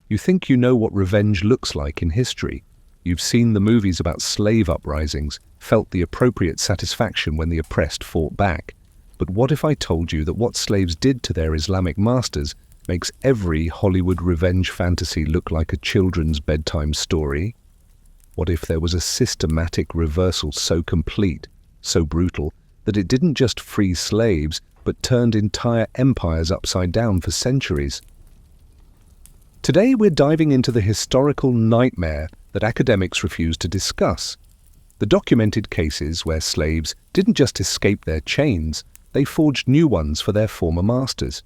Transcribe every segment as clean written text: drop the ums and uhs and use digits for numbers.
You think you know what revenge looks like in history. You've seen the movies about slave uprisings, felt the appropriate satisfaction when the oppressed fought back. But what if I told you that what slaves did to their Islamic masters makes every Hollywood revenge fantasy look like a children's bedtime story? What if there was a systematic reversal so complete, so brutal, that it didn't just free slaves, but turned entire empires upside down for centuries? Today we're diving into the historical nightmare that academics refuse to discuss. The documented cases where slaves didn't just escape their chains, they forged new ones for their former masters.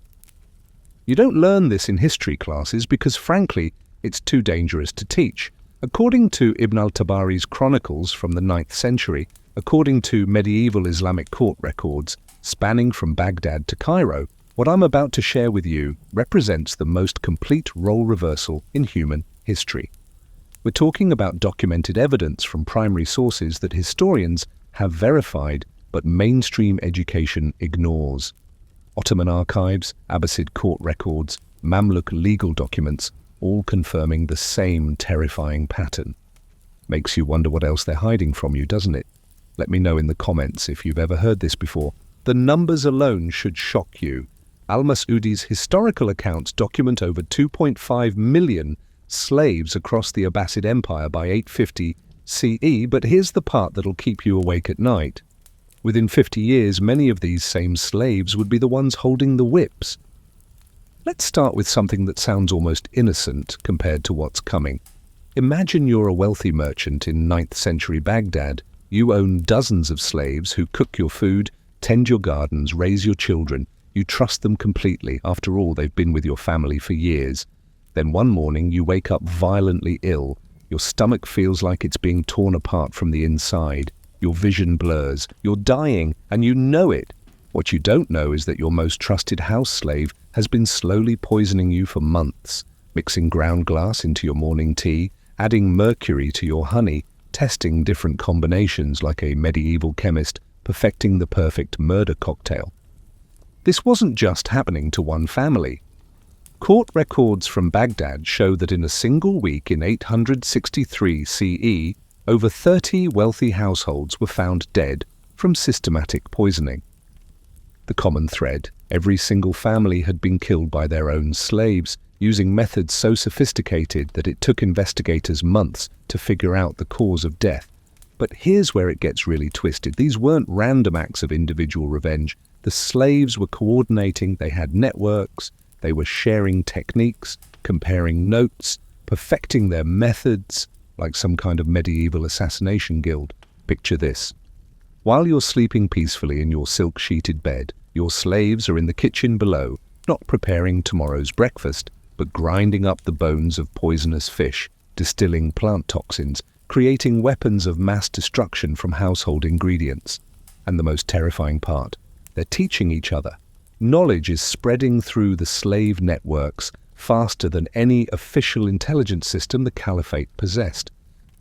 You don't learn this in history classes because, frankly, it's too dangerous to teach. According to Ibn al-Tabari's chronicles from the 9th century, according to medieval Islamic court records spanning from Baghdad to Cairo, what I'm about to share with you represents the most complete role reversal in human history. We're talking about documented evidence from primary sources that historians have verified but mainstream education ignores. Ottoman archives, Abbasid court records, Mamluk legal documents, all confirming the same terrifying pattern. Makes you wonder what else they're hiding from you, doesn't it? Let me know in the comments if you've ever heard this before. The numbers alone should shock you. Al-Mas'udi's historical accounts document over 2.5 million slaves across the Abbasid Empire by 850 CE, but here's the part that'll keep you awake at night. Within 50 years, many of these same slaves would be the ones holding the whips. Let's start with something that sounds almost innocent compared to what's coming. Imagine you're a wealthy merchant in 9th century Baghdad. You own dozens of slaves who cook your food, tend your gardens, raise your children. You trust them completely. After all, they've been with your family for years. Then one morning you wake up violently ill. Your stomach feels like it's being torn apart from the inside. Your vision blurs. You're dying, and you know it. What you don't know is that your most trusted house slave has been slowly poisoning you for months, mixing ground glass into your morning tea, adding mercury to your honey, testing different combinations like a medieval chemist, perfecting the perfect murder cocktail. This wasn't just happening to one family. Court records from Baghdad show that in a single week in 863 CE, over 30 wealthy households were found dead from systematic poisoning. The common thread: every single family had been killed by their own slaves, using methods so sophisticated that it took investigators months to figure out the cause of death. But here's where it gets really twisted. These weren't random acts of individual revenge. The slaves were coordinating, they had networks, they were sharing techniques, comparing notes, perfecting their methods, like some kind of medieval assassination guild. Picture this. While you're sleeping peacefully in your silk-sheeted bed, your slaves are in the kitchen below, not preparing tomorrow's breakfast, but grinding up the bones of poisonous fish, distilling plant toxins, creating weapons of mass destruction from household ingredients. And the most terrifying part, they're teaching each other. Knowledge is spreading through the slave networks faster than any official intelligence system the Caliphate possessed.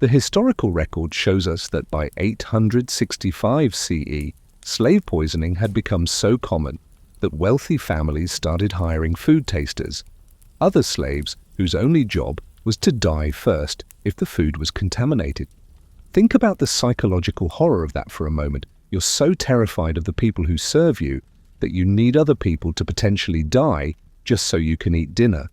The historical record shows us that by 865 CE, slave poisoning had become so common that wealthy families started hiring food tasters, other slaves whose only job was to die first if the food was contaminated. Think about the psychological horror of that for a moment. You're so terrified of the people who serve you that you need other people to potentially die just so you can eat dinner.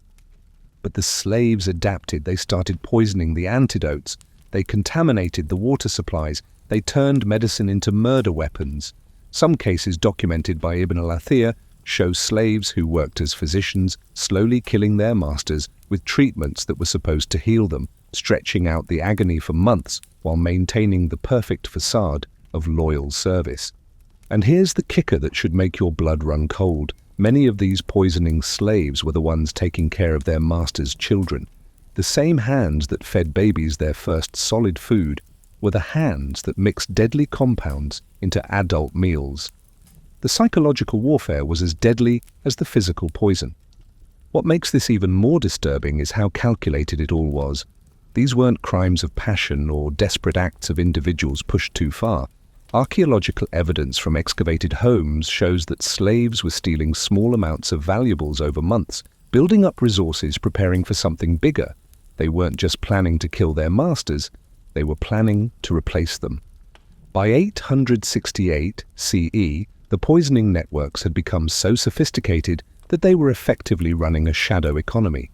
But the slaves adapted. They started poisoning the antidotes. They contaminated the water supplies. They turned medicine into murder weapons. Some cases documented by Ibn al-Athir show slaves who worked as physicians slowly killing their masters with treatments that were supposed to heal them, stretching out the agony for months while maintaining the perfect facade of loyal service. And here's the kicker that should make your blood run cold. Many of these poisoning slaves were the ones taking care of their masters' children. The same hands that fed babies their first solid food were the hands that mixed deadly compounds into adult meals. The psychological warfare was as deadly as the physical poison. What makes this even more disturbing is how calculated it all was. These weren't crimes of passion or desperate acts of individuals pushed too far. Archaeological evidence from excavated homes shows that slaves were stealing small amounts of valuables over months, building up resources, preparing for something bigger. They weren't just planning to kill their masters, they were planning to replace them. By 868 CE, the poisoning networks had become so sophisticated that they were effectively running a shadow economy.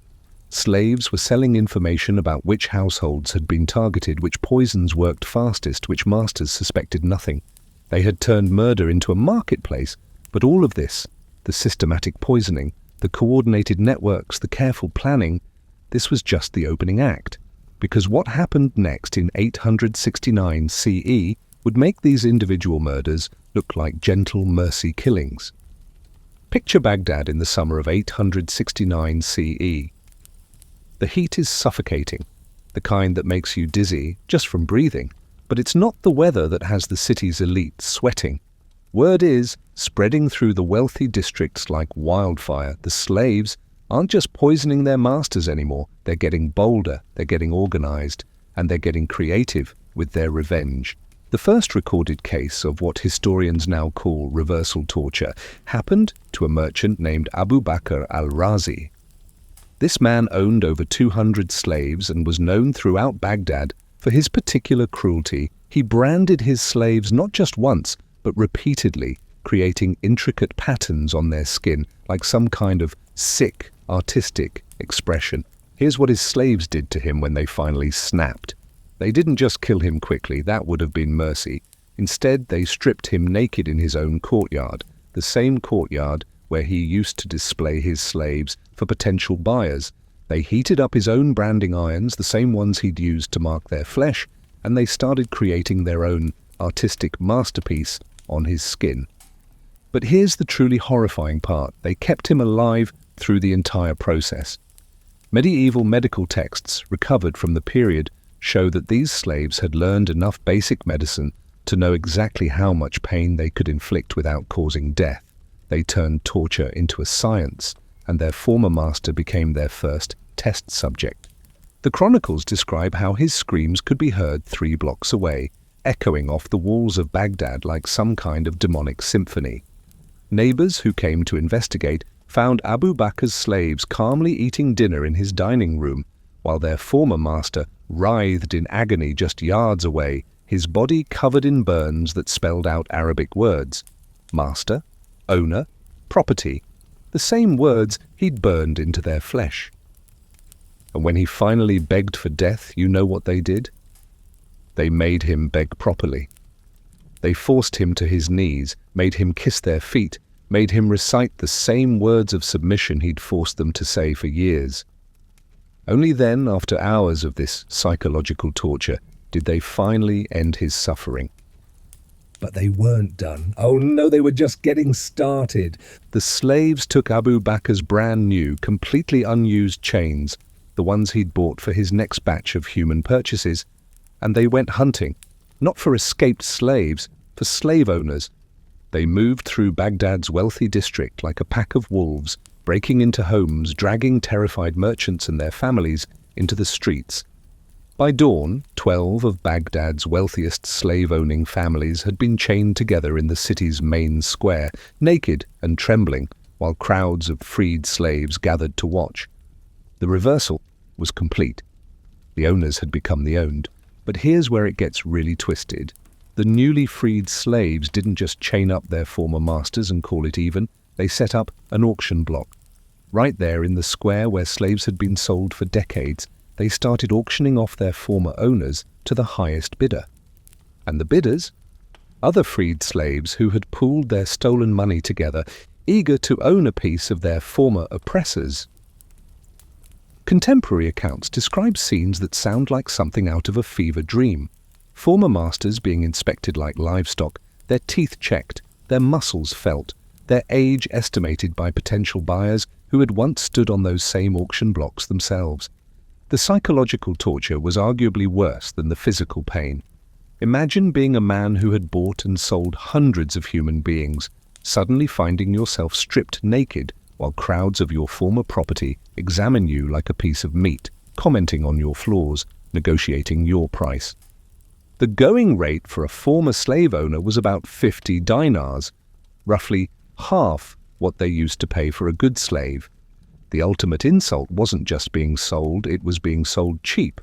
Slaves were selling information about which households had been targeted, which poisons worked fastest, which masters suspected nothing. They had turned murder into a marketplace, but all of this, the systematic poisoning, the coordinated networks, the careful planning, this was just the opening act. Because what happened next in 869 CE would make these individual murders look like gentle mercy killings. Picture Baghdad in the summer of 869 CE. The heat is suffocating, the kind that makes you dizzy just from breathing, but it's not the weather that has the city's elite sweating. Word is spreading through the wealthy districts like wildfire. The slaves aren't just poisoning their masters anymore, they're getting bolder, they're getting organized, and they're getting creative with their revenge. The first recorded case of what historians now call reversal torture happened to a merchant named Abu Bakr al-Razi. This man owned over 200 slaves and was known throughout Baghdad for his particular cruelty. He branded his slaves not just once, but repeatedly, creating intricate patterns on their skin, like some kind of sick, artistic expression. Here's what his slaves did to him when they finally snapped. They didn't just kill him quickly, that would have been mercy. Instead, they stripped him naked in his own courtyard, the same courtyard where he used to display his slaves for potential buyers. They heated up his own branding irons, the same ones he'd used to mark their flesh, and they started creating their own artistic masterpiece on his skin. But here's the truly horrifying part. They kept him alive through the entire process. Medieval medical texts recovered from the period show that these slaves had learned enough basic medicine to know exactly how much pain they could inflict without causing death. They turned torture into a science, and their former master became their first test subject. The chronicles describe how his screams could be heard 3 blocks away, echoing off the walls of Baghdad like some kind of demonic symphony. Neighbors who came to investigate found Abu Bakr's slaves calmly eating dinner in his dining room, while their former master writhed in agony just yards away, his body covered in burns that spelled out Arabic words: master, owner, property, the same words he'd burned into their flesh. And when he finally begged for death, you know what they did? They made him beg properly. They forced him to his knees, made him kiss their feet, made him recite the same words of submission he'd forced them to say for years. Only then, after hours of this psychological torture, did they finally end his suffering. But they weren't done. Oh no, they were just getting started. The slaves took Abu Bakr's brand new, completely unused chains, the ones he'd bought for his next batch of human purchases, and they went hunting, not for escaped slaves, for slave owners. They moved through Baghdad's wealthy district like a pack of wolves, breaking into homes, dragging terrified merchants and their families into the streets. By dawn, 12 of Baghdad's wealthiest slave-owning families had been chained together in the city's main square, naked and trembling, while crowds of freed slaves gathered to watch. The reversal was complete. The owners had become the owned. But here's where it gets really twisted. The newly freed slaves didn't just chain up their former masters and call it even. They set up an auction block. Right there in the square where slaves had been sold for decades, they started auctioning off their former owners to the highest bidder. And the bidders? Other freed slaves who had pooled their stolen money together, eager to own a piece of their former oppressors. Contemporary accounts describe scenes that sound like something out of a fever dream. Former masters being inspected like livestock, their teeth checked, their muscles felt, their age estimated by potential buyers who had once stood on those same auction blocks themselves. The psychological torture was arguably worse than the physical pain. Imagine being a man who had bought and sold hundreds of human beings, suddenly finding yourself stripped naked while crowds of your former property examine you like a piece of meat, commenting on your flaws, negotiating your price. The going rate for a former slave owner was about 50 dinars, roughly half what they used to pay for a good slave. The ultimate insult wasn't just being sold, it was being sold cheap.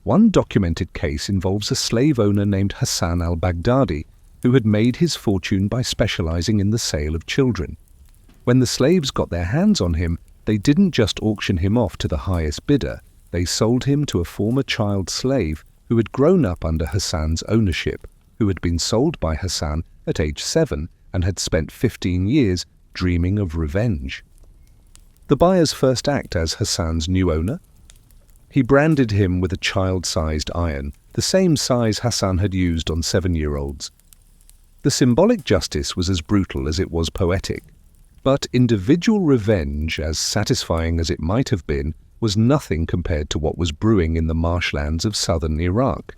One documented case involves a slave owner named Hassan al-Baghdadi, who had made his fortune by specializing in the sale of children. When the slaves got their hands on him, they didn't just auction him off to the highest bidder, they sold him to a former child slave who had grown up under Hassan's ownership, who had been sold by Hassan at age 7 and had spent 15 years dreaming of revenge. The buyer's first act as Hassan's new owner? He branded him with a child-sized iron, the same size Hassan had used on 7-year-olds. The symbolic justice was as brutal as it was poetic, but individual revenge, as satisfying as it might have been, was nothing compared to what was brewing in the marshlands of southern Iraq.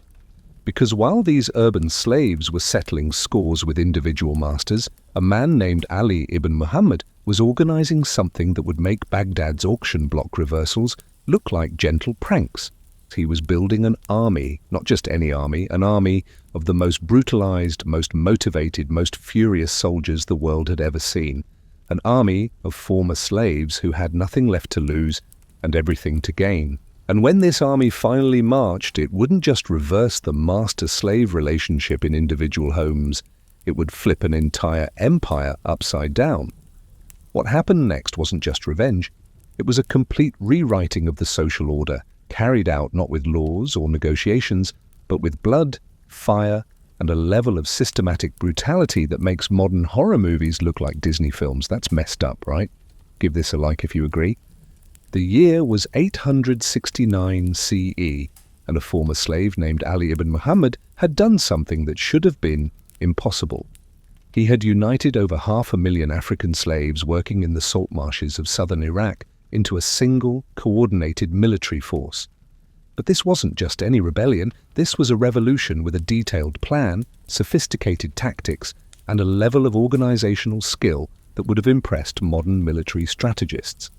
Because while these urban slaves were settling scores with individual masters, a man named Ali ibn Muhammad was organizing something that would make Baghdad's auction block reversals look like gentle pranks. He was building an army, not just any army, an army of the most brutalized, most motivated, most furious soldiers the world had ever seen. An army of former slaves who had nothing left to lose and everything to gain. And when this army finally marched, it wouldn't just reverse the master-slave relationship in individual homes, it would flip an entire empire upside down. What happened next wasn't just revenge, it was a complete rewriting of the social order, carried out not with laws or negotiations, but with blood, fire, and a level of systematic brutality that makes modern horror movies look like Disney films. That's messed up, right? Give this a like if you agree. The year was 869 CE, and a former slave named Ali ibn Muhammad had done something that should have been impossible. He had united over 500,000 African slaves working in the salt marshes of southern Iraq into a single, coordinated military force. But this wasn't just any rebellion, this was a revolution with a detailed plan, sophisticated tactics, and a level of organizational skill that would have impressed modern military strategists.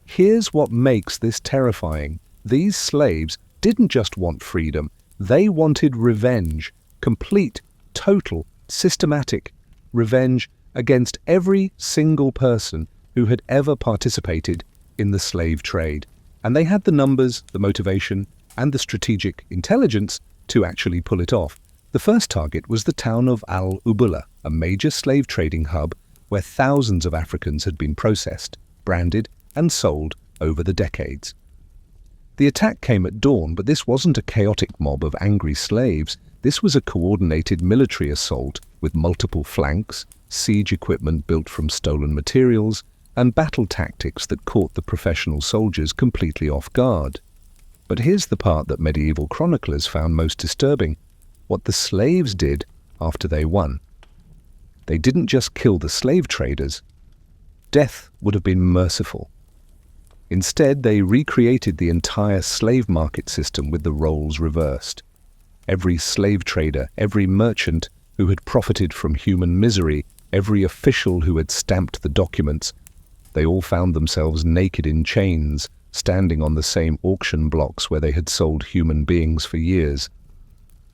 Here's what makes this terrifying. These slaves didn't just want freedom, they wanted revenge, complete, total, systematic revenge against every single person who had ever participated in the slave trade. And they had the numbers, the motivation, and the strategic intelligence to actually pull it off. The first target was the town of Al-Ubula, a major slave trading hub where thousands of Africans had been processed, branded, and sold over the decades. The attack came at dawn, but this wasn't a chaotic mob of angry slaves. This was a coordinated military assault with multiple flanks, siege equipment built from stolen materials, and battle tactics that caught the professional soldiers completely off guard. But here's the part that medieval chroniclers found most disturbing: what the slaves did after they won. They didn't just kill the slave traders. Death would have been merciful. Instead, they recreated the entire slave market system with the roles reversed. Every slave trader, every merchant who had profited from human misery, every official who had stamped the documents, they all found themselves naked in chains, standing on the same auction blocks where they had sold human beings for years.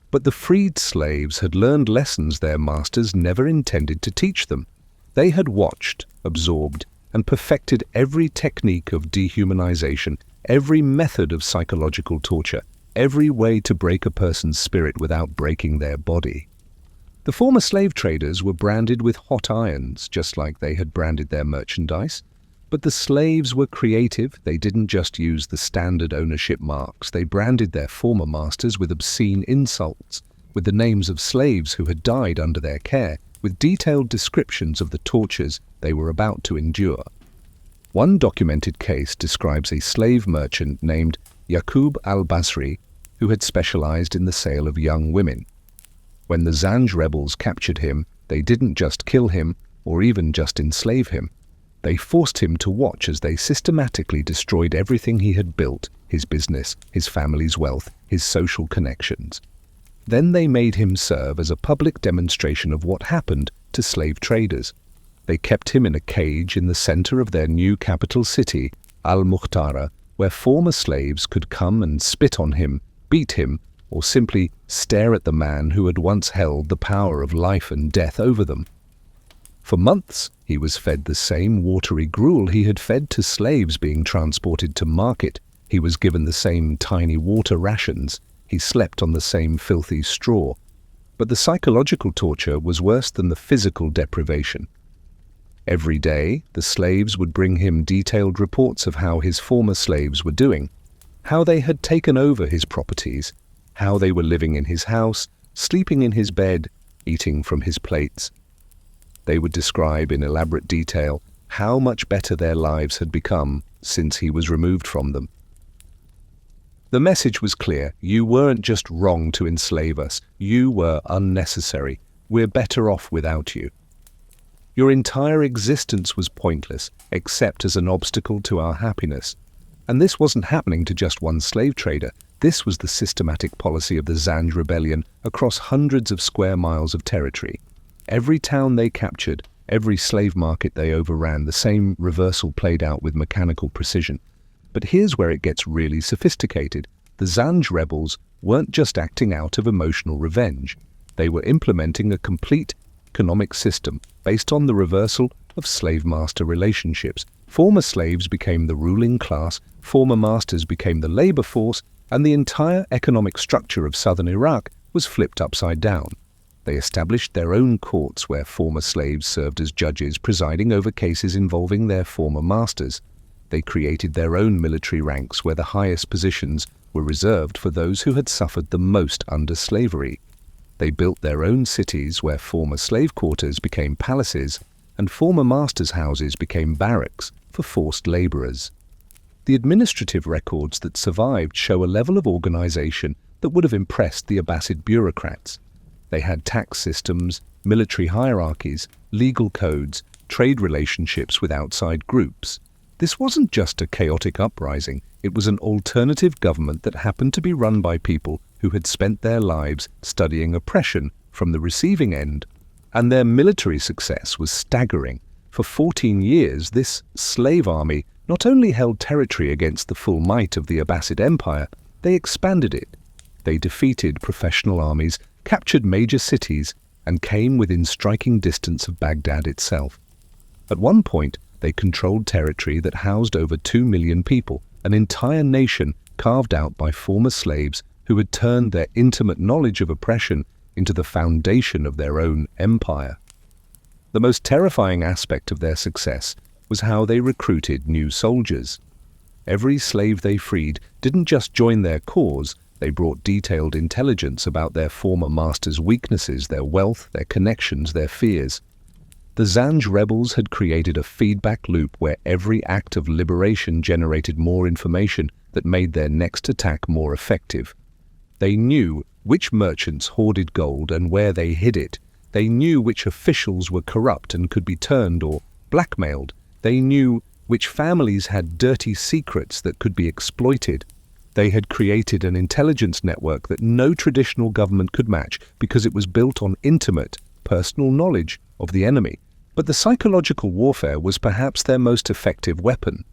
But the freed slaves had learned lessons their masters never intended to teach them. They had watched, absorbed, and perfected every technique of dehumanization, every method of psychological torture, every way to break a person's spirit without breaking their body. The former slave traders were branded with hot irons, just like they had branded their merchandise. But the slaves were creative. They didn't just use the standard ownership marks. They branded their former masters with obscene insults, with the names of slaves who had died under their care, with detailed descriptions of the tortures they were about to endure. One documented case describes a slave merchant named Yaqub al-Basri who had specialized in the sale of young women. When the Zanj rebels captured him, they didn't just kill him or even just enslave him. They forced him to watch as they systematically destroyed everything he had built, his business, his family's wealth, his social connections. Then they made him serve as a public demonstration of what happened to slave traders. They kept him in a cage in the center of their new capital city, Al-Mukhtara, where former slaves could come and spit on him, beat him, or simply stare at the man who had once held the power of life and death over them. For months, he was fed the same watery gruel he had fed to slaves being transported to market. He was given the same tiny water rations. He slept on the same filthy straw. But the psychological torture was worse than the physical deprivation. Every day, the slaves would bring him detailed reports of how his former slaves were doing, how they had taken over his properties, how they were living in his house, sleeping in his bed, eating from his plates. They would describe in elaborate detail how much better their lives had become since he was removed from them. The message was clear. You weren't just wrong to enslave us. You were unnecessary. We're better off without you. Your entire existence was pointless, except as an obstacle to our happiness. And this wasn't happening to just one slave trader. This was the systematic policy of the Zanj Rebellion across hundreds of square miles of territory. Every town they captured, every slave market they overran, the same reversal played out with mechanical precision. But here's where it gets really sophisticated. The Zanj rebels weren't just acting out of emotional revenge. They were implementing a complete economic system based on the reversal of slave-master relationships. Former slaves became the ruling class, former masters became the labor force, and the entire economic structure of southern Iraq was flipped upside down. They established their own courts where former slaves served as judges, presiding over cases involving their former masters. They created their own military ranks where the highest positions were reserved for those who had suffered the most under slavery. They built their own cities where former slave quarters became palaces and former masters' houses became barracks for forced laborers. The administrative records that survived show a level of organization that would have impressed the Abbasid bureaucrats. They had tax systems, military hierarchies, legal codes, trade relationships with outside groups. This wasn't just a chaotic uprising, it was an alternative government that happened to be run by people who had spent their lives studying oppression from the receiving end. And their military success was staggering. For 14 years, this slave army not only held territory against the full might of the Abbasid Empire, they expanded it. They defeated professional armies, captured major cities, and came within striking distance of Baghdad itself. At one point, they controlled territory that housed over 2 million people, an entire nation carved out by former slaves who had turned their intimate knowledge of oppression into the foundation of their own empire. The most terrifying aspect of their success was how they recruited new soldiers. Every slave they freed didn't just join their cause, they brought detailed intelligence about their former masters' weaknesses, their wealth, their connections, their fears. The Zanj rebels had created a feedback loop where every act of liberation generated more information that made their next attack more effective. They knew which merchants hoarded gold and where they hid it. They knew which officials were corrupt and could be turned or blackmailed. They knew which families had dirty secrets that could be exploited. They had created an intelligence network that no traditional government could match because it was built on intimate, personal knowledge of the enemy. But the psychological warfare was perhaps their most effective weapon.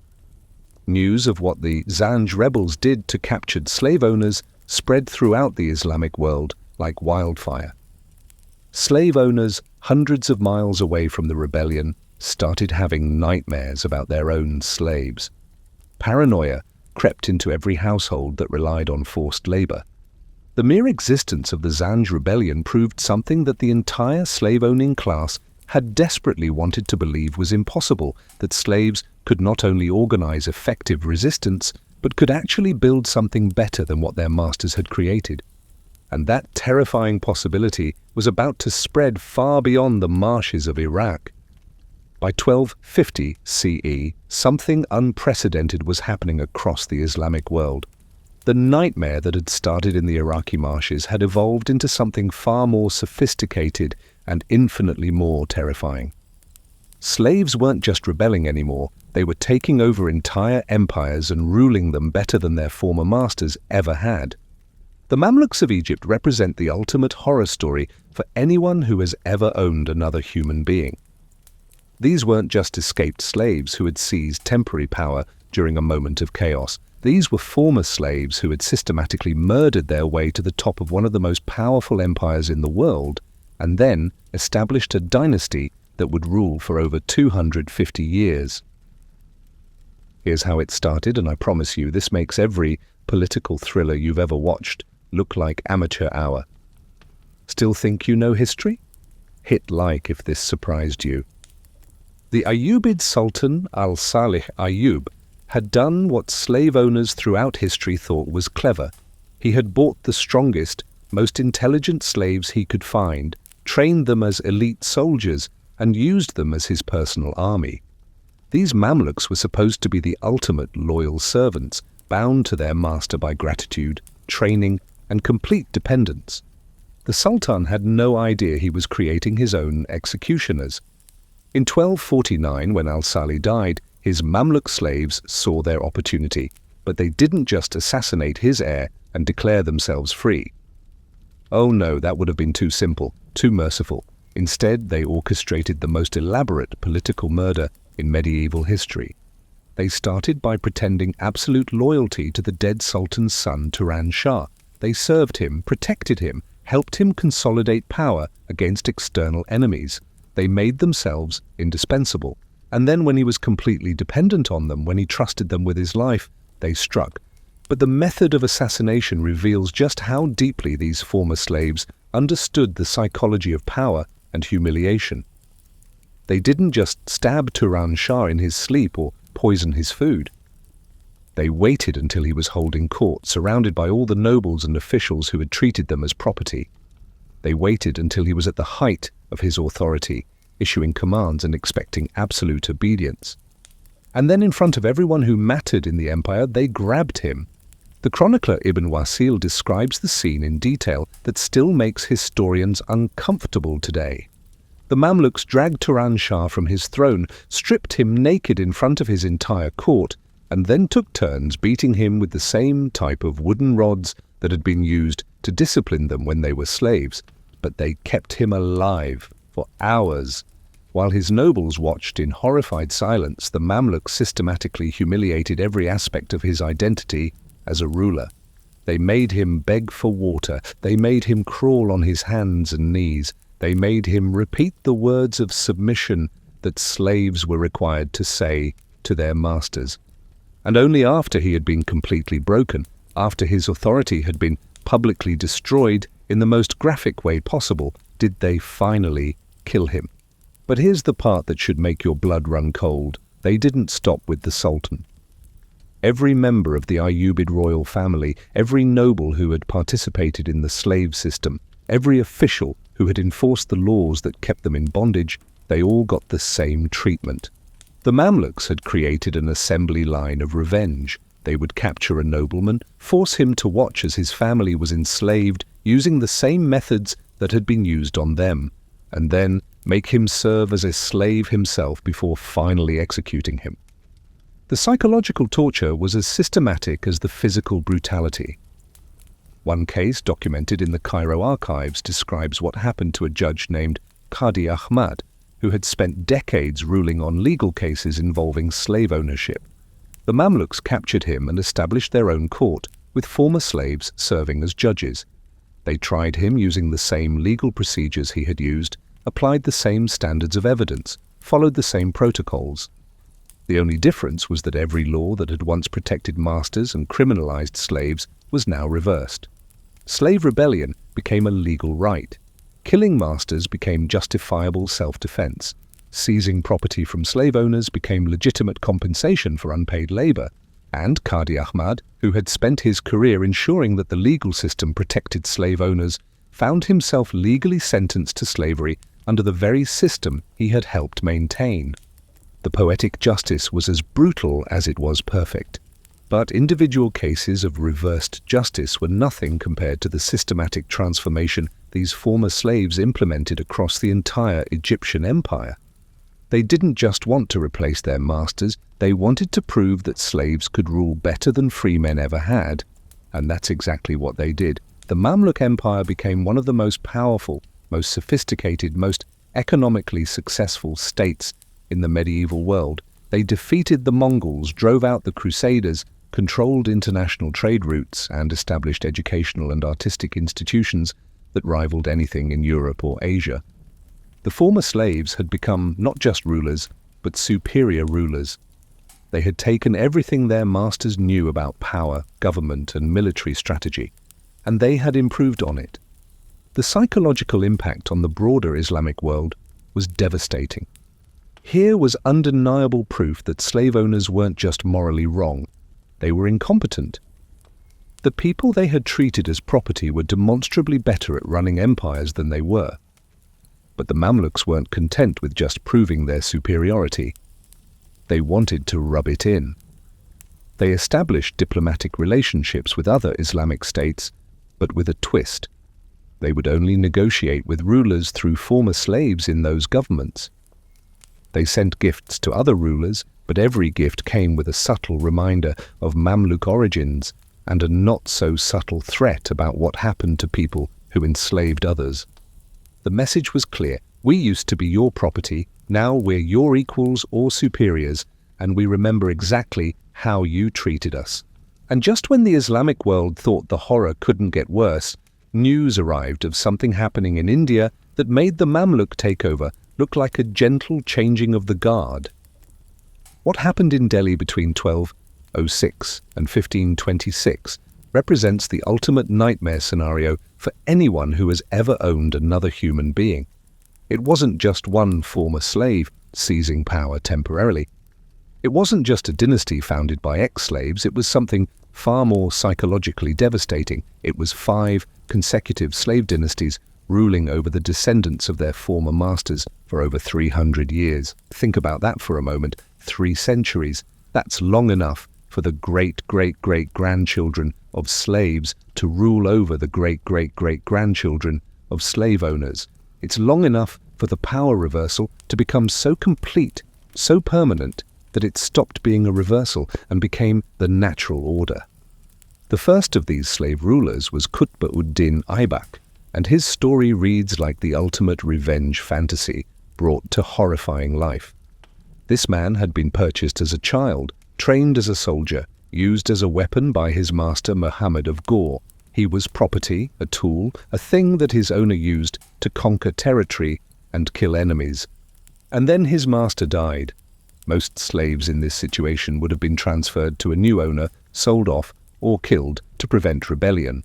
News of what the Zanj rebels did to captured slave owners spread throughout the Islamic world like wildfire. Slave owners hundreds of miles away from the rebellion started having nightmares about their own slaves. Paranoia crept into every household that relied on forced labor. The mere existence of the Zanj Rebellion proved something that the entire slave-owning class had desperately wanted to believe was impossible, that slaves could not only organize effective resistance, but could actually build something better than what their masters had created. And that terrifying possibility was about to spread far beyond the marshes of Iraq. By 1250 CE, something unprecedented was happening across the Islamic world. The nightmare that had started in the Iraqi marshes had evolved into something far more sophisticated and infinitely more terrifying. Slaves weren't just rebelling anymore, they were taking over entire empires and ruling them better than their former masters ever had. The Mamluks of Egypt represent the ultimate horror story for anyone who has ever owned another human being. These weren't just escaped slaves who had seized temporary power during a moment of chaos. These were former slaves who had systematically murdered their way to the top of one of the most powerful empires in the world, and then established a dynasty that would rule for over 250 years. Here's how it started, and I promise you, this makes every political thriller you've ever watched look like amateur hour. Still think you know history? Hit like if this surprised you. The Ayyubid Sultan al-Salih Ayyub had done what slave owners throughout history thought was clever. He had bought the strongest, most intelligent slaves he could find, trained them as elite soldiers, and used them as his personal army. These Mamluks were supposed to be the ultimate loyal servants, bound to their master by gratitude, training, and complete dependence. The Sultan had no idea he was creating his own executioners. In 1249, when al-Salih died, his Mamluk slaves saw their opportunity, but they didn't just assassinate his heir and declare themselves free. Oh no, that would have been too simple, too merciful. Instead, they orchestrated the most elaborate political murder in medieval history. They started by pretending absolute loyalty to the dead Sultan's son, Turan Shah. They served him, protected him, helped him consolidate power against external enemies. They made themselves indispensable. And then when he was completely dependent on them, when he trusted them with his life, they struck. But the method of assassination reveals just how deeply these former slaves understood the psychology of power and humiliation. They didn't just stab Turan Shah in his sleep or poison his food. They waited until he was holding court, surrounded by all the nobles and officials who had treated them as property. They waited until he was at the height of his authority, issuing commands and expecting absolute obedience. And then in front of everyone who mattered in the empire, they grabbed him. The chronicler Ibn Wasil describes the scene in detail that still makes historians uncomfortable today. The Mamluks dragged Turan Shah from his throne, stripped him naked in front of his entire court, and then took turns beating him with the same type of wooden rods that had been used to discipline them when they were slaves. But they kept him alive for hours. While his nobles watched in horrified silence, the Mamluks systematically humiliated every aspect of his identity as a ruler. They made him beg for water. They made him crawl on his hands and knees. They made him repeat the words of submission that slaves were required to say to their masters. And only after he had been completely broken, after his authority had been publicly destroyed in the most graphic way possible, did they finally kill him. But here's the part that should make your blood run cold. They didn't stop with the Sultan. Every member of the Ayyubid royal family, every noble who had participated in the slave system, every official who had enforced the laws that kept them in bondage, they all got the same treatment. The Mamluks had created an assembly line of revenge. They would capture a nobleman, force him to watch as his family was enslaved using the same methods that had been used on them, and then make him serve as a slave himself before finally executing him. The psychological torture was as systematic as the physical brutality. One case documented in the Cairo archives describes what happened to a judge named Qadi Ahmad, who had spent decades ruling on legal cases involving slave ownership. The Mamluks captured him and established their own court, with former slaves serving as judges. They tried him using the same legal procedures he had used, applied the same standards of evidence, followed the same protocols. The only difference was that every law that had once protected masters and criminalized slaves was now reversed. Slave rebellion became a legal right. Killing masters became justifiable self-defense. Seizing property from slave owners became legitimate compensation for unpaid labor. And Qadi Ahmad, who had spent his career ensuring that the legal system protected slave owners, found himself legally sentenced to slavery under the very system he had helped maintain. The poetic justice was as brutal as it was perfect. But individual cases of reversed justice were nothing compared to the systematic transformation these former slaves implemented across the entire Egyptian empire. They didn't just want to replace their masters, they wanted to prove that slaves could rule better than free men ever had. And that's exactly what they did. The Mamluk Empire became one of the most powerful, most sophisticated, most economically successful states in the medieval world. They defeated the Mongols, drove out the Crusaders, controlled international trade routes, and established educational and artistic institutions that rivaled anything in Europe or Asia. The former slaves had become not just rulers, but superior rulers. They had taken everything their masters knew about power, government, and military strategy, and they had improved on it. The psychological impact on the broader Islamic world was devastating. Here was undeniable proof that slave owners weren't just morally wrong, they were incompetent. The people they had treated as property were demonstrably better at running empires than they were. But the Mamluks weren't content with just proving their superiority. They wanted to rub it in. They established diplomatic relationships with other Islamic states, but with a twist. They would only negotiate with rulers through former slaves in those governments. They sent gifts to other rulers, but every gift came with a subtle reminder of Mamluk origins and a not-so-subtle threat about what happened to people who enslaved others. The message was clear: we used to be your property, now we're your equals or superiors, and we remember exactly how you treated us. And just when the Islamic world thought the horror couldn't get worse, news arrived of something happening in India that made the Mamluk takeover look like a gentle changing of the guard. What happened in Delhi between 1206 and 1526 represents the ultimate nightmare scenario for anyone who has ever owned another human being. It wasn't just one former slave seizing power temporarily. It wasn't just a dynasty founded by ex-slaves, it was something far more psychologically devastating. It was 5 consecutive slave dynasties ruling over the descendants of their former masters for over 300 years. Think about that for a moment. 3 centuries. That's long enough for the great-great-great-grandchildren of slaves to rule over the great-great-great-grandchildren of slave owners. It's long enough for the power reversal to become so complete, so permanent, that it stopped being a reversal and became the natural order. The first of these slave rulers was Qutb-ud-Din Aibak, and his story reads like the ultimate revenge fantasy brought to horrifying life. This man had been purchased as a child, trained as a soldier, used as a weapon by his master Muhammad of Ghor. He was property, a tool, a thing that his owner used to conquer territory and kill enemies. And then his master died. Most slaves in this situation would have been transferred to a new owner, sold off, or killed to prevent rebellion.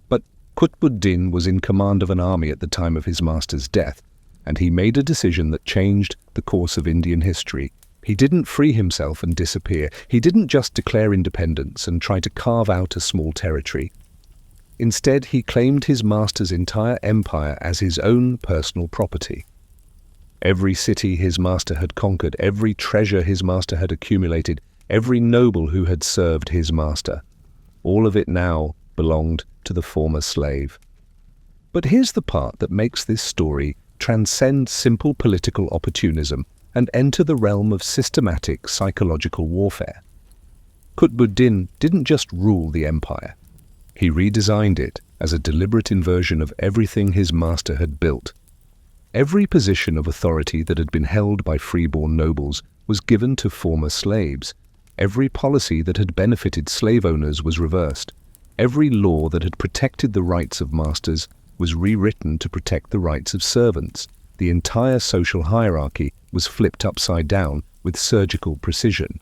But Qutb-ud-Din was in command of an army at the time of his master's death, and he made a decision that changed the course of Indian history. He didn't free himself and disappear. He didn't just declare independence and try to carve out a small territory. Instead, he claimed his master's entire empire as his own personal property. Every city his master had conquered, every treasure his master had accumulated, every noble who had served his master, all of it now belonged to the former slave. But here's the part that makes this story transcend simple political opportunism and enter the realm of systematic psychological warfare. Qutb-ud-Din didn't just rule the empire. He redesigned it as a deliberate inversion of everything his master had built. Every position of authority that had been held by freeborn nobles was given to former slaves. Every policy that had benefited slave owners was reversed. Every law that had protected the rights of masters was rewritten to protect the rights of servants. The entire social hierarchy was flipped upside down with surgical precision.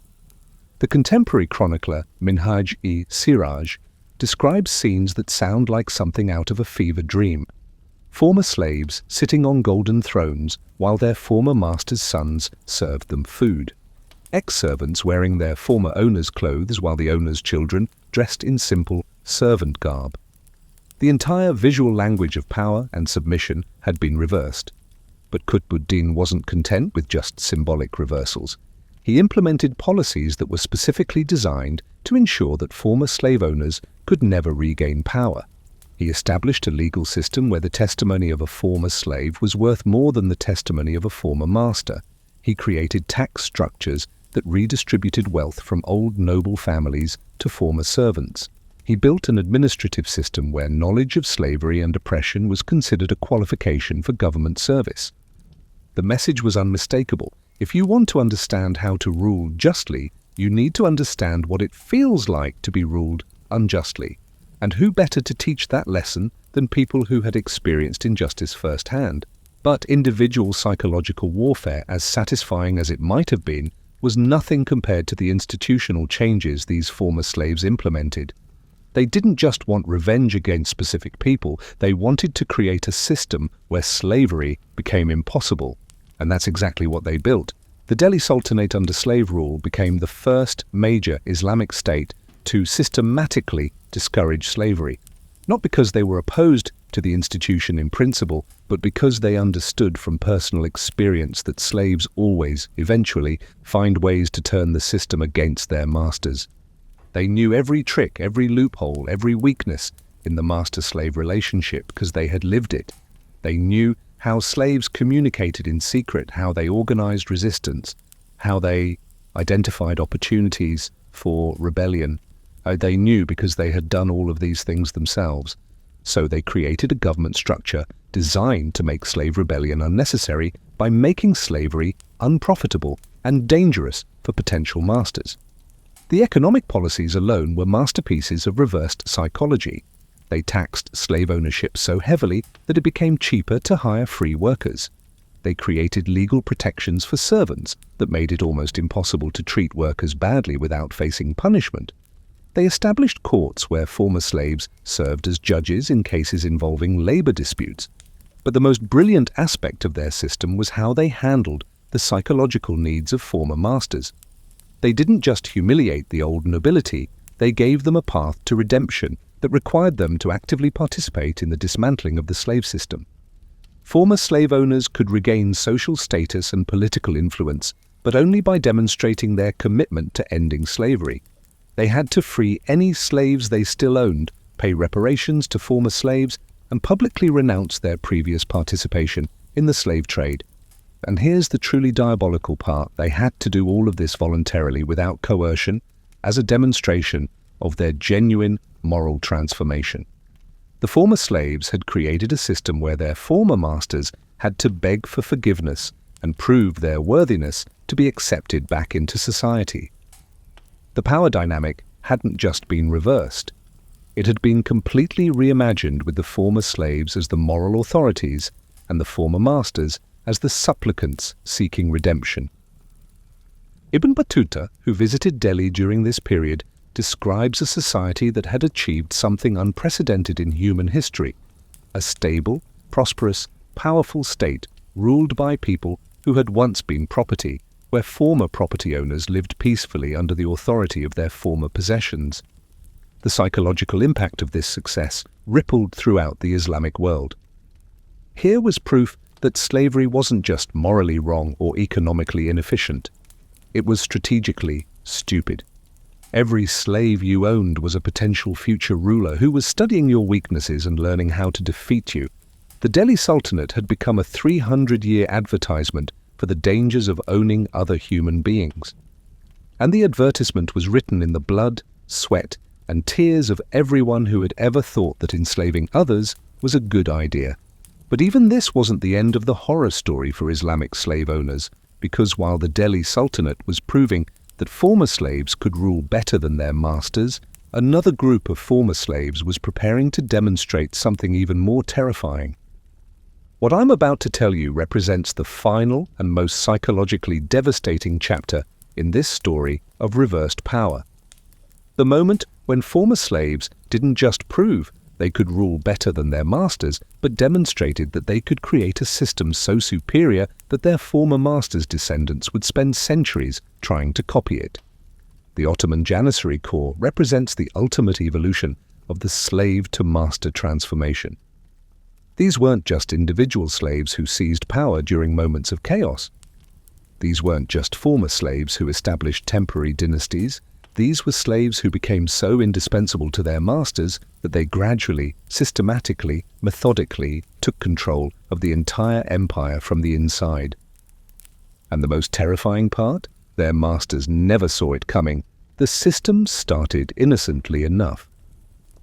The contemporary chronicler Minhaj-e-Siraj describes scenes that sound like something out of a fever dream. Former slaves sitting on golden thrones while their former masters' sons served them food. Ex-servants wearing their former owners' clothes while the owner's children dressed in simple servant garb. The entire visual language of power and submission had been reversed. But Qutb-ud-Din wasn't content with just symbolic reversals. He implemented policies that were specifically designed to ensure that former slave owners could never regain power. He established a legal system where the testimony of a former slave was worth more than the testimony of a former master. He created tax structures that redistributed wealth from old noble families to former servants. He built an administrative system where knowledge of slavery and oppression was considered a qualification for government service. The message was unmistakable. If you want to understand how to rule justly, you need to understand what it feels like to be ruled unjustly. And who better to teach that lesson than people who had experienced injustice firsthand? But individual psychological warfare, as satisfying as it might have been, was nothing compared to the institutional changes these former slaves implemented. They didn't just want revenge against specific people, they wanted to create a system where slavery became impossible. And that's exactly what they built. The Delhi Sultanate under slave rule became the first major Islamic state to systematically discourage slavery. Not because they were opposed to the institution in principle, but because they understood from personal experience that slaves always, eventually, find ways to turn the system against their masters. They knew every trick, every loophole, every weakness in the master-slave relationship because they had lived it. They knew how slaves communicated in secret, how they organized resistance, how they identified opportunities for rebellion. They knew because they had done all of these things themselves. So they created a government structure designed to make slave rebellion unnecessary by making slavery unprofitable and dangerous for potential masters. The economic policies alone were masterpieces of reversed psychology. They taxed slave ownership so heavily that it became cheaper to hire free workers. They created legal protections for servants that made it almost impossible to treat workers badly without facing punishment. They established courts where former slaves served as judges in cases involving labor disputes. But the most brilliant aspect of their system was how they handled the psychological needs of former masters. They didn't just humiliate the old nobility, they gave them a path to redemption that required them to actively participate in the dismantling of the slave system. Former slave owners could regain social status and political influence, but only by demonstrating their commitment to ending slavery. They had to free any slaves they still owned, pay reparations to former slaves, and publicly renounce their previous participation in the slave trade. And here's the truly diabolical part: they had to do all of this voluntarily without coercion, as a demonstration of their genuine moral transformation. The former slaves had created a system where their former masters had to beg for forgiveness and prove their worthiness to be accepted back into society. The power dynamic hadn't just been reversed. It had been completely reimagined, with the former slaves as the moral authorities and the former masters as the supplicants seeking redemption. Ibn Battuta, who visited Delhi during this period, describes a society that had achieved something unprecedented in human history: a stable, prosperous, powerful state ruled by people who had once been property, where former property owners lived peacefully under the authority of their former possessions. The psychological impact of this success rippled throughout the Islamic world. Here was proof that slavery wasn't just morally wrong or economically inefficient. It was strategically stupid. Every slave you owned was a potential future ruler who was studying your weaknesses and learning how to defeat you. The Delhi Sultanate had become a 300-year advertisement for the dangers of owning other human beings. And the advertisement was written in the blood, sweat, and tears of everyone who had ever thought that enslaving others was a good idea. But even this wasn't the end of the horror story for Islamic slave owners, because while the Delhi Sultanate was proving that former slaves could rule better than their masters, another group of former slaves was preparing to demonstrate something even more terrifying. What I'm about to tell you represents the final and most psychologically devastating chapter in this story of reversed power. The moment when former slaves didn't just prove they could rule better than their masters, but demonstrated that they could create a system so superior that their former masters' descendants would spend centuries trying to copy it. The Ottoman Janissary Corps represents the ultimate evolution of the slave-to-master transformation. These weren't just individual slaves who seized power during moments of chaos. These weren't just former slaves who established temporary dynasties. These were slaves who became so indispensable to their masters that they gradually, systematically, methodically took control of the entire empire from the inside. And the most terrifying part? Their masters never saw it coming. The system started innocently enough.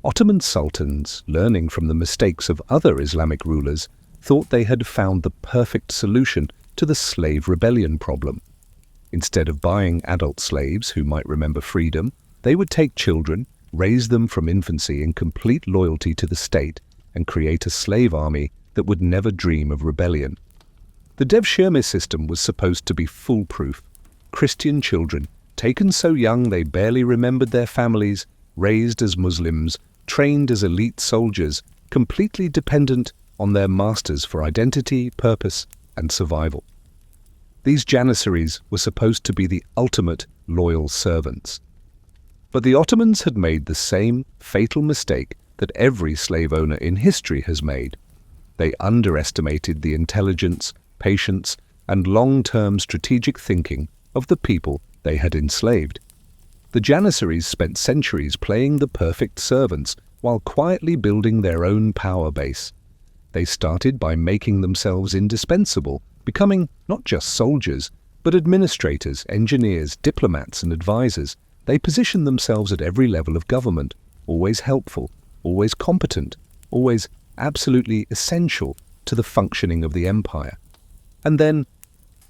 Ottoman sultans, learning from the mistakes of other Islamic rulers, thought they had found the perfect solution to the slave rebellion problem. Instead of buying adult slaves who might remember freedom, they would take children, raise them from infancy in complete loyalty to the state, and create a slave army that would never dream of rebellion. The devshirme system was supposed to be foolproof. Christian children, taken so young they barely remembered their families, raised as Muslims, trained as elite soldiers, completely dependent on their masters for identity, purpose, and survival. These Janissaries were supposed to be the ultimate loyal servants. But the Ottomans had made the same fatal mistake that every slave owner in history has made. They underestimated the intelligence, patience, and long-term strategic thinking of the people they had enslaved. The Janissaries spent centuries playing the perfect servants while quietly building their own power base. They started by making themselves indispensable, becoming not just soldiers, but administrators, engineers, diplomats, and advisors. They positioned themselves at every level of government, always helpful, always competent, always absolutely essential to the functioning of the empire. And then,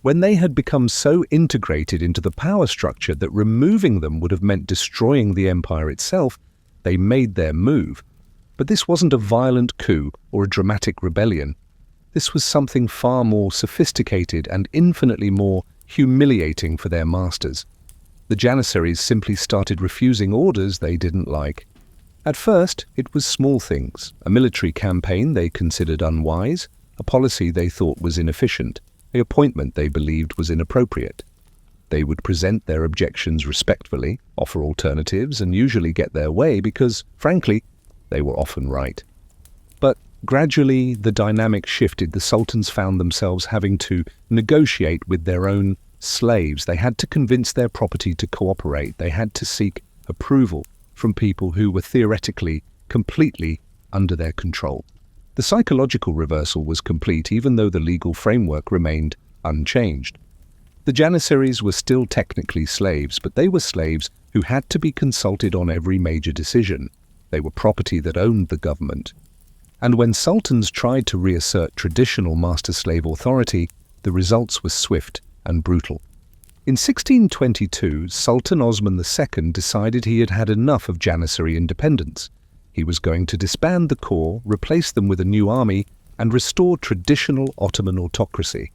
when they had become so integrated into the power structure that removing them would have meant destroying the empire itself, they made their move. But this wasn't a violent coup or a dramatic rebellion. This was something far more sophisticated and infinitely more humiliating for their masters. The Janissaries simply started refusing orders they didn't like. At first, it was small things: a military campaign they considered unwise, a policy they thought was inefficient, an appointment they believed was inappropriate. They would present their objections respectfully, offer alternatives, and usually get their way because, frankly, they were often right. But gradually, the dynamic shifted. The sultans found themselves having to negotiate with their own slaves. They had to convince their property to cooperate. They had to seek approval from people who were theoretically completely under their control. The psychological reversal was complete, even though the legal framework remained unchanged. The Janissaries were still technically slaves, but they were slaves who had to be consulted on every major decision. They were property that owned the government. And when sultans tried to reassert traditional master-slave authority, the results were swift and brutal. In 1622, Sultan Osman II decided he had had enough of Janissary independence. He was going to disband the corps, replace them with a new army, and restore traditional Ottoman autocracy.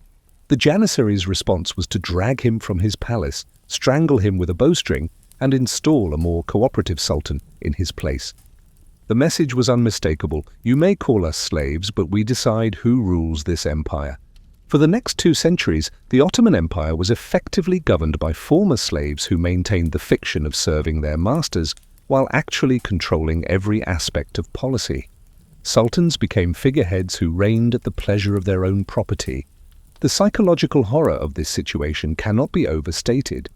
The Janissaries' response was to drag him from his palace, strangle him with a bowstring, and install a more cooperative sultan in his place. The message was unmistakable: you may call us slaves, but we decide who rules this empire. For the next 2 centuries, the Ottoman Empire was effectively governed by former slaves who maintained the fiction of serving their masters while actually controlling every aspect of policy. Sultans became figureheads who reigned at the pleasure of their own property. The psychological horror of this situation cannot be overstated.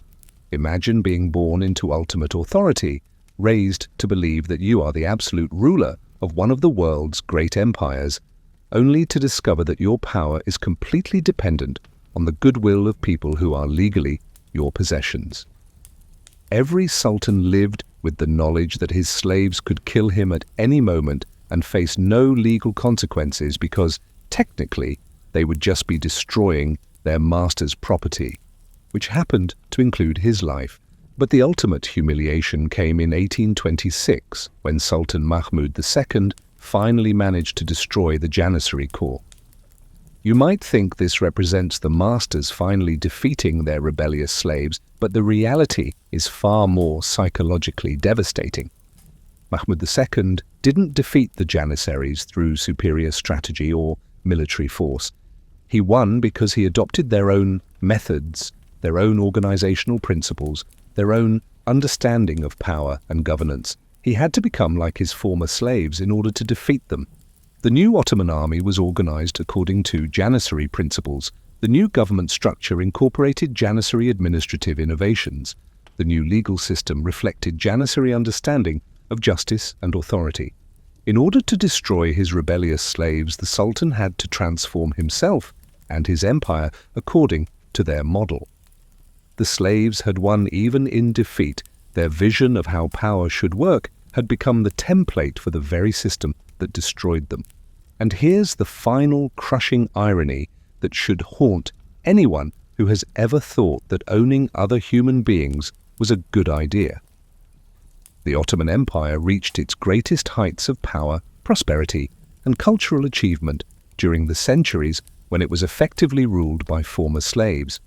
Imagine being born into ultimate authority, raised to believe that you are the absolute ruler of one of the world's great empires, only to discover that your power is completely dependent on the goodwill of people who are legally your possessions. Every sultan lived with the knowledge that his slaves could kill him at any moment and face no legal consequences because, technically, they would just be destroying their master's property, which happened to include his life. But the ultimate humiliation came in 1826, when Sultan Mahmud II finally managed to destroy the Janissary corps. You might think this represents the masters finally defeating their rebellious slaves, but the reality is far more psychologically devastating. Mahmud II didn't defeat the Janissaries through superior strategy or military force. He won because he adopted their own methods, their own organizational principles, their own understanding of power and governance. He had to become like his former slaves in order to defeat them. The new Ottoman army was organized according to Janissary principles. The new government structure incorporated Janissary administrative innovations. The new legal system reflected Janissary understanding of justice and authority. In order to destroy his rebellious slaves, the Sultan had to transform himself and his empire according to their model. The slaves had won even in defeat. Their vision of how power should work had become the template for the very system that destroyed them. And here's the final crushing irony that should haunt anyone who has ever thought that owning other human beings was a good idea. The Ottoman Empire reached its greatest heights of power, prosperity, and cultural achievement during the centuries when it was effectively ruled by former slaves.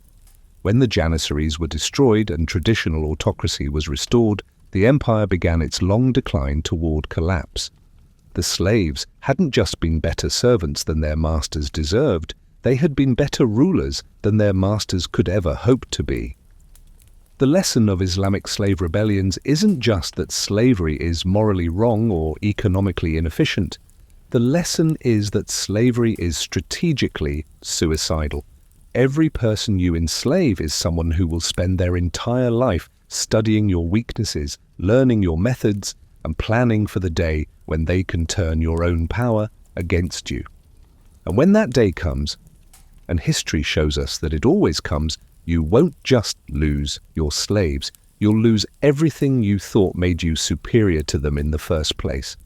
When the Janissaries were destroyed and traditional autocracy was restored, the empire began its long decline toward collapse. The slaves hadn't just been better servants than their masters deserved, they had been better rulers than their masters could ever hope to be. The lesson of Islamic slave rebellions isn't just that slavery is morally wrong or economically inefficient. The lesson is that slavery is strategically suicidal. Every person you enslave is someone who will spend their entire life studying your weaknesses, learning your methods, and planning for the day when they can turn your own power against you. And when that day comes, and history shows us that it always comes, you won't just lose your slaves, you'll lose everything you thought made you superior to them in the first place.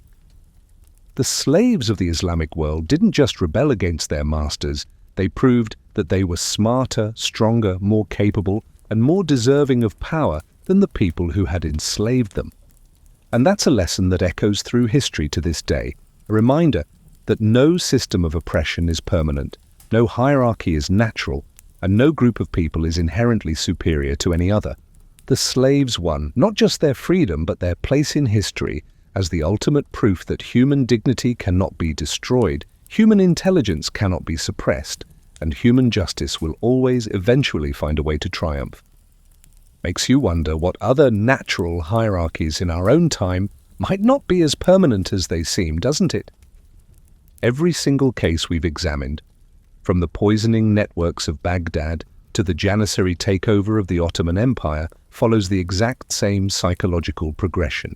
The slaves of the Islamic world didn't just rebel against their masters, they proved that they were smarter, stronger, more capable, and more deserving of power than the people who had enslaved them. And that's a lesson that echoes through history to this day, a reminder that no system of oppression is permanent, no hierarchy is natural, and no group of people is inherently superior to any other. The slaves won not just their freedom, but their place in history as the ultimate proof that human dignity cannot be destroyed, human intelligence cannot be suppressed, and human justice will always eventually find a way to triumph. Makes you wonder what other natural hierarchies in our own time might not be as permanent as they seem, doesn't it? Every single case we've examined, from the poisoning networks of Baghdad to the Janissary takeover of the Ottoman Empire, follows the exact same psychological progression.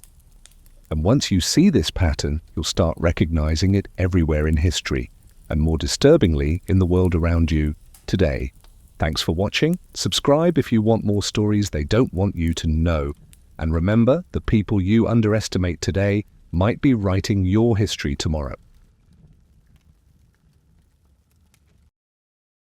And once you see this pattern, you'll start recognizing it everywhere in history, and more disturbingly, in the world around you today. Thanks for watching. Subscribe if you want more stories they don't want you to know. And remember, the people you underestimate today might be writing your history tomorrow.